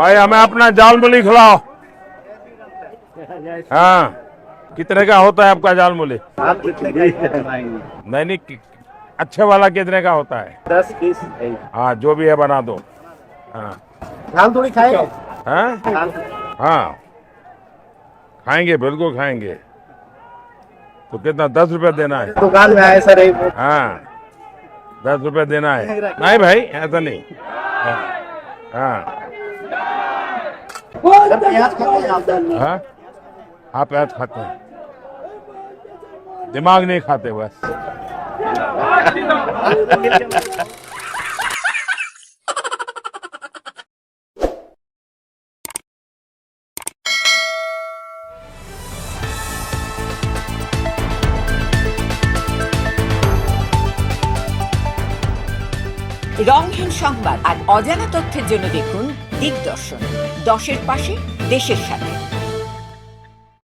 भाई हमें अपना जाल मूली खिलाओ। हाँ, कितने का होता है आपका जाल मूली? आप कितने का नहीं, अच्छे वाला कितने का होता है? 10-20। हाँ, जो भी है बना दो। हाँ धान थोड़ी खाएगा। हाँ हाँ, खाएंगे, बिल्कुल खाएंगे। तो कितना, 10 रुपए देना है? दुकान में आए सर एक। हाँ, 10 रुपए देना है। नहीं भाई, ऐसा नहीं। हाँ प्याज खाते हैं आप? हाँ, हाँ प्याज खाते हैं, दिमाग नहीं खाते बस। রংহীন সংবাদ আর অজানা তথ্যের জন্য দেখুন দিগদর্শন, 10-এর পাশে, দেশের সাথে।